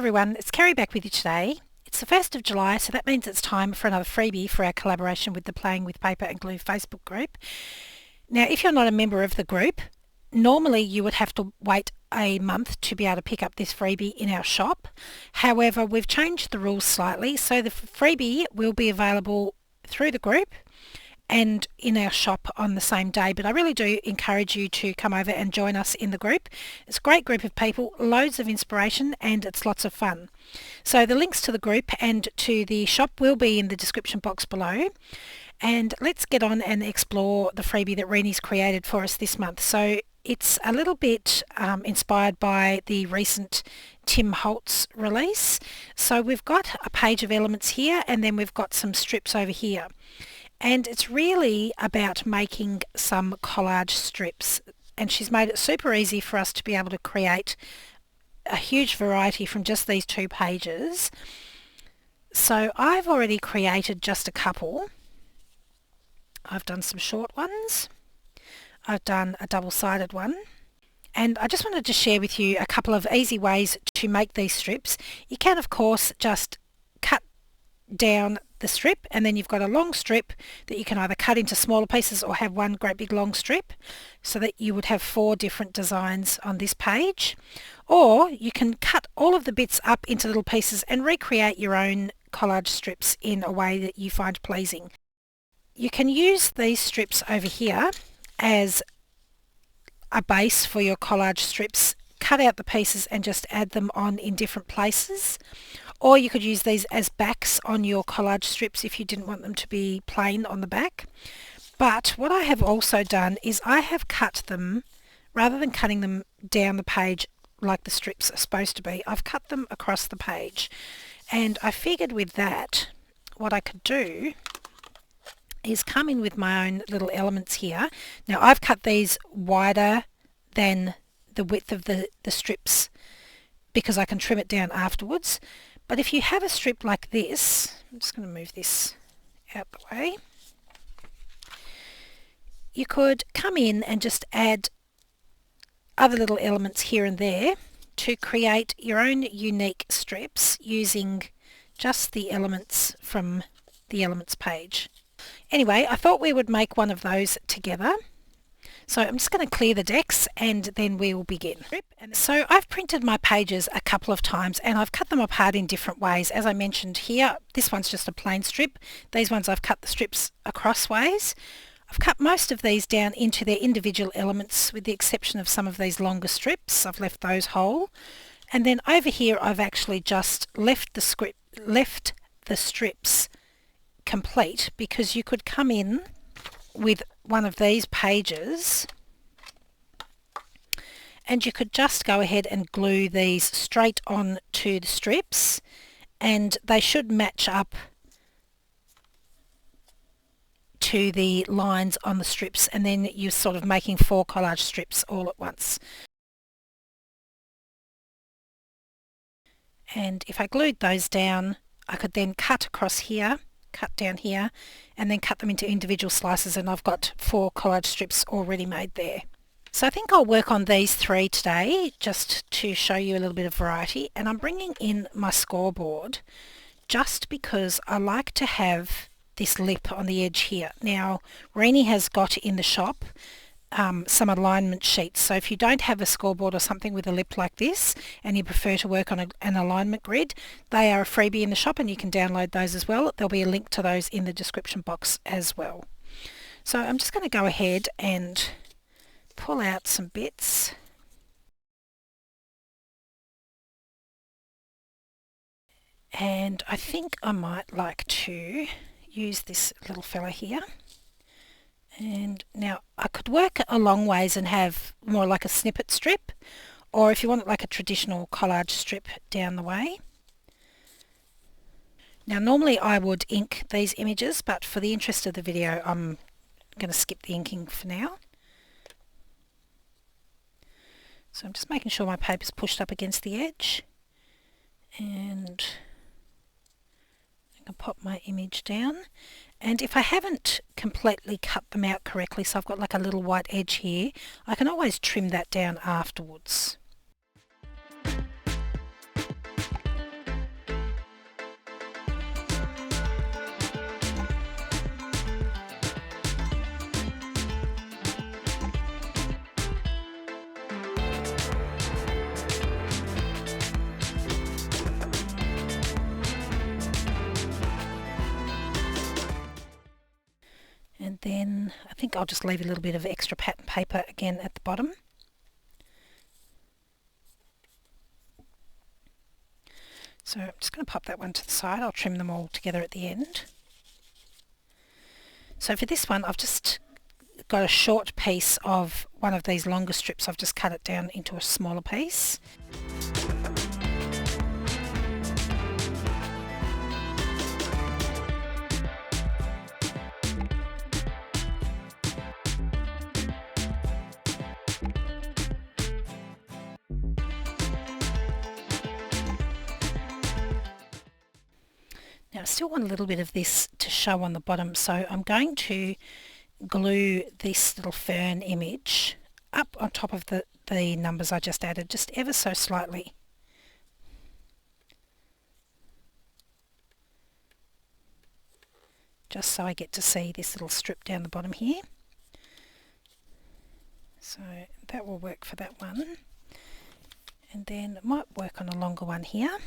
everyone, it's Kerry back with you today. It's the 1st of July, so that means it's time for another freebie for our collaboration with the Playing with Paper and Glue Facebook group. Now, if you're not a member of the group, normally you would have to wait a month to be able to pick up this freebie in our shop. However, we've changed the rules slightly, so the freebie will be available through the group and in our shop on the same day, but I really do encourage you to come over and join us in the group. It's a great group of people, loads of inspiration, and it's lots of fun. So the links to the group and to the shop will be in the description box below, and let's get on and explore the freebie that Renee's created for us this month. So it's a little bit inspired by the recent Tim Holtz release. So we've got a page of elements here, and then we've got some strips over here. And it's really about making some collage strips, and she's made it super easy for us to be able to create a huge variety from just these 2 pages. So I've already created just a couple. I've done some short ones. I've done a double-sided one. And I just wanted to share with you a couple of easy ways to make these strips. You can, of course, just cut down the strip, and then you've got a long strip that you can either cut into smaller pieces or have one great big long strip, so that you would have 4 different designs on this page. Or you can cut all of the bits up into little pieces and recreate your own collage strips in a way that you find pleasing. You can use these strips over here as a base for your collage strips, cut out the pieces and just add them on in different places. Or you could use these as backs on your collage strips if you didn't want them to be plain on the back. But what I have also done is I have cut them, rather than cutting them down the page like the strips are supposed to be, I've cut them across the page. And I figured with that, what I could do is come in with my own little elements here. Now I've cut these wider than the width of the strips because I can trim it down afterwards. But if you have a strip like this, I'm just going to move this out the way, you could come in and just add other little elements here and there to create your own unique strips using just the elements from the elements page. Anyway, I thought we would make one of those together. So I'm just going to clear the decks and then we will begin. So I've printed my pages a couple of times and I've cut them apart in different ways. As I mentioned here, this one's just a plain strip. These ones I've cut the strips across ways. I've cut most of these down into their individual elements with the exception of some of these longer strips. I've left those whole. And then over here I've actually just left the strips complete, because you could come in with one of these pages and you could just go ahead and glue these straight on to the strips, and they should match up to the lines on the strips, and then you're sort of making 4 collage strips all at once. And if I glued those down, I could then cut across here, cut down here, and then cut them into individual slices, and I've got 4 collage strips already made there. So I think I'll work on these 3 today just to show you a little bit of variety, and I'm bringing in my scoreboard just because I like to have this lip on the edge here. Now Renee has got in the shop some alignment sheets, so if you don't have a scoreboard or something with a lip like this and you prefer to work on an alignment grid, they are a freebie in the shop and you can download those as well. There'll be a link to those in the description box as well. So I'm just going to go ahead and pull out some bits. And I think I might like to use this little fella here. And now I could work a long ways and have more like a snippet strip, or if you want it like a traditional collage strip down the way. Now normally I would ink these images, but for the interest of the video I'm going to skip the inking for now. So I'm just making sure my paper's pushed up against the edge, and I can pop my image down. And if I haven't completely cut them out correctly, so I've got like a little white edge here, I can always trim that down afterwards. And then I think I'll just leave a little bit of extra pattern paper again at the bottom. So I'm just going to pop that one to the side. I'll trim them all together at the end. So for this one, I've just got a short piece of one of these longer strips. I've just cut it down into a smaller piece. Now I still want a little bit of this to show on the bottom, so I'm going to glue this little fern image up on top of the numbers I just added, just ever so slightly. Just so I get to see this little strip down the bottom here. So that will work for that one. And then it might work on a longer one here.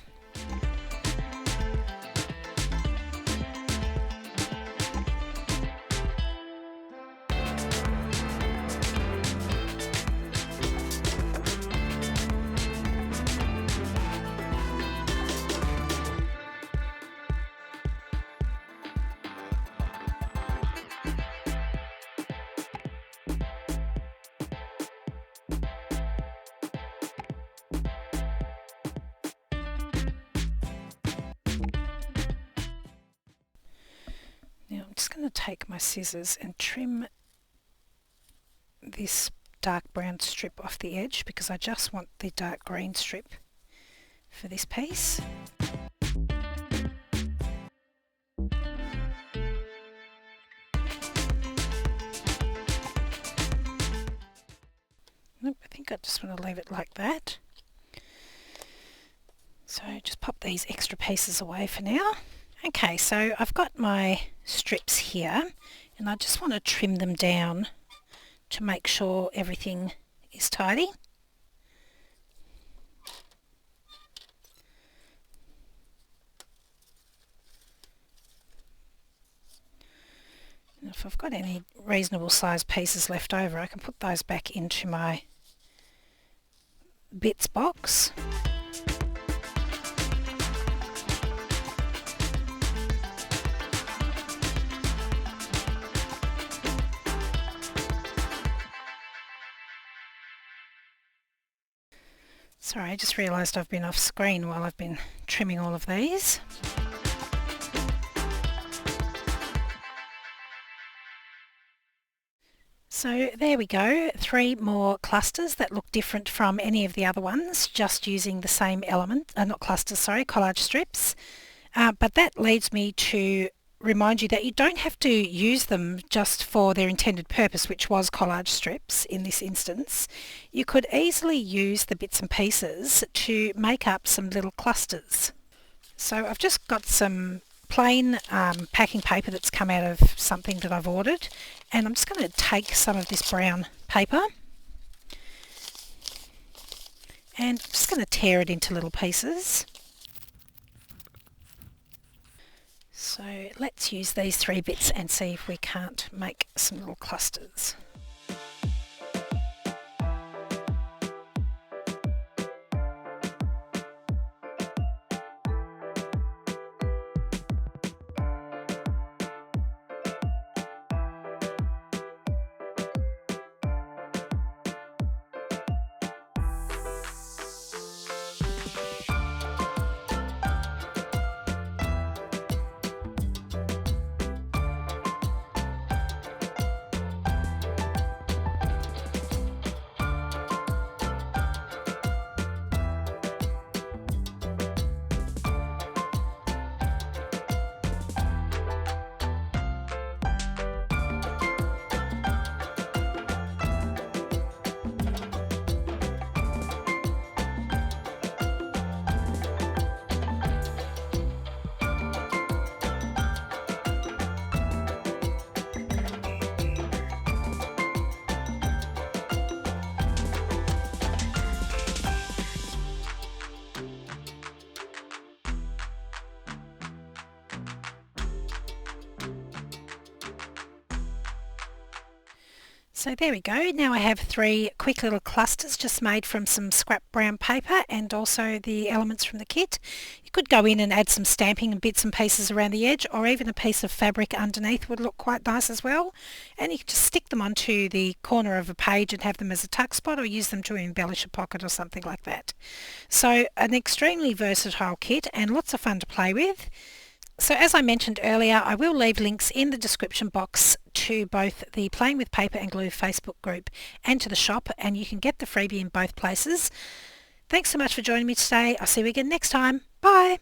Now I'm just going to take my scissors and trim this dark brown strip off the edge because I just want the dark green strip for this piece. Nope, I think I just want to leave it like that. So just pop these extra pieces away for now. Okay, so I've got my strips here and I just want to trim them down to make sure everything is tidy. And if I've got any reasonable sized pieces left over, I can put those back into my bits box. Sorry, I just realised I've been off screen while I've been trimming all of these. So there we go, 3 more clusters that look different from any of the other ones, just using the same element, not clusters, sorry, collage strips. But that leads me to remind you that you don't have to use them just for their intended purpose, which was collage strips in this instance. You could easily use the bits and pieces to make up some little clusters. So I've just got some plain packing paper that's come out of something that I've ordered, and I'm just going to take some of this brown paper and I'm just going to tear it into little pieces. So let's use these 3 bits and see if we can't make some little clusters. So there we go. Now I have 3 quick little clusters just made from some scrap brown paper and also the elements from the kit. You could go in and add some stamping and bits and pieces around the edge, or even a piece of fabric underneath would look quite nice as well. And you could just stick them onto the corner of a page and have them as a tuck spot, or use them to embellish a pocket or something like that. So an extremely versatile kit and lots of fun to play with. So as I mentioned earlier, I will leave links in the description box to both the Playing with Paper and Glue Facebook group and to the shop, and you can get the freebie in both places. Thanks so much for joining me today. I'll see you again next time. Bye!